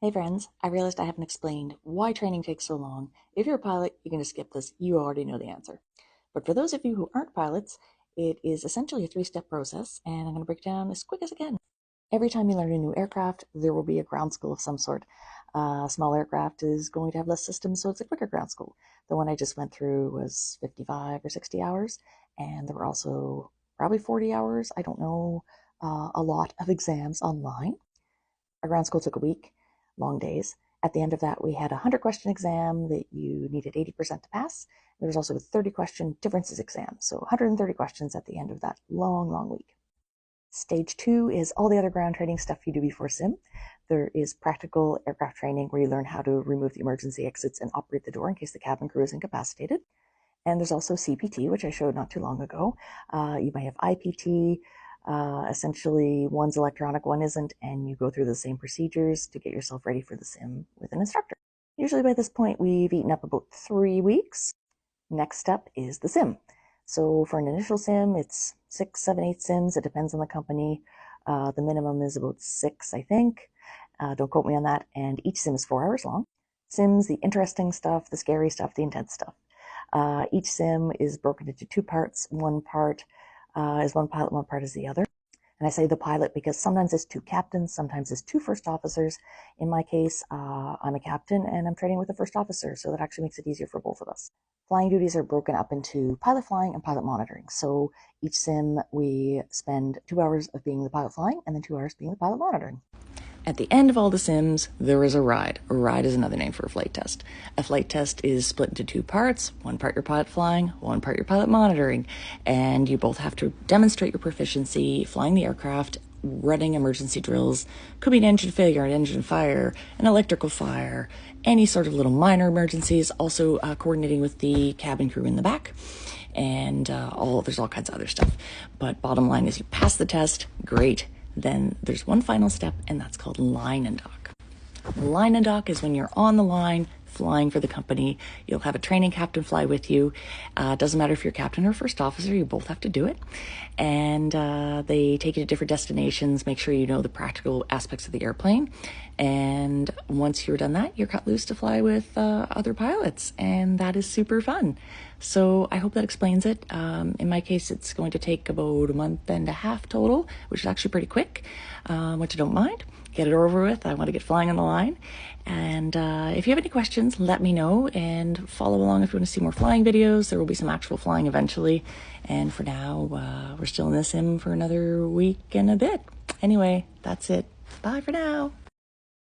Hey friends, I realized I haven't explained why training takes so long. If you're a pilot, you can just skip this. You already know the answer. But for those of you who aren't pilots, it is essentially a three-step process, and I'm going to break it down as quick as I can. Every time you learn a new aircraft, there will be a ground school of some sort. A small aircraft is going to have less systems, so it's a quicker ground school. The one I just went through was 55 or 60 hours, and there were also probably 40 hours, I don't know, a lot of exams online. Our ground school took a week, long days. At the end of that, we had a 100-question exam that you needed 80% to pass. There was also a 30-question differences exam, so 130 questions at the end of that long, long week. Stage 2 is all the other ground training stuff you do before sim. There is practical aircraft training where you learn how to remove the emergency exits and operate the door in case the cabin crew is incapacitated. And there's also CPT, which I showed not too long ago. You might have IPT. Essentially, one's electronic, one isn't, and you go through the same procedures to get yourself ready for the sim with an instructor. Usually by this point, we've eaten up about 3 weeks. Next step is the sim. So for an initial sim, it's 6, 7, 8 sims. It depends on the company. The minimum is about 6, I think. Don't quote me on that. And each sim is 4 hours long. Sims, the interesting stuff, the scary stuff, the intense stuff. Each sim is broken into 2 parts. One part is one pilot, one part is the other. And I say the pilot because sometimes it's 2 captains, sometimes it's 2 first officers. In my case, I'm a captain and I'm training with a first officer, so that actually makes it easier for both of us. Flying duties are broken up into pilot flying and pilot monitoring. So each sim, we spend 2 hours of being the pilot flying and then 2 hours being the pilot monitoring. At the end of all the sims, there is a ride. A ride is another name for a flight test. A flight test is split into 2 parts. One part your pilot flying, one part your pilot monitoring. And you both have to demonstrate your proficiency flying the aircraft, running emergency drills. Could be an engine failure, an engine fire, an electrical fire, any sort of little minor emergencies. Also coordinating with the cabin crew in the back. And there's all kinds of other stuff. But bottom line is you pass the test, great. Then there's one final step, and that's called line and dock. Line and dock is when you're on the line flying for the company. You'll have a training captain fly with you. Doesn't matter if you're captain or first officer, you both have to do it. And they take you to different destinations, make sure you know the practical aspects of the airplane. And once you're done that, you're cut loose to fly with other pilots, and that is super fun. So I hope that explains it. In my case, it's going to take about a month and a half total, which is actually pretty quick, which I don't mind. Get it over with. I want to get flying on the line. And if you have any questions, let me know, and follow along if you want to see more flying videos. There will be some actual flying eventually. And for now, we're still in the sim for another week and a bit. Anyway, that's it. Bye for now.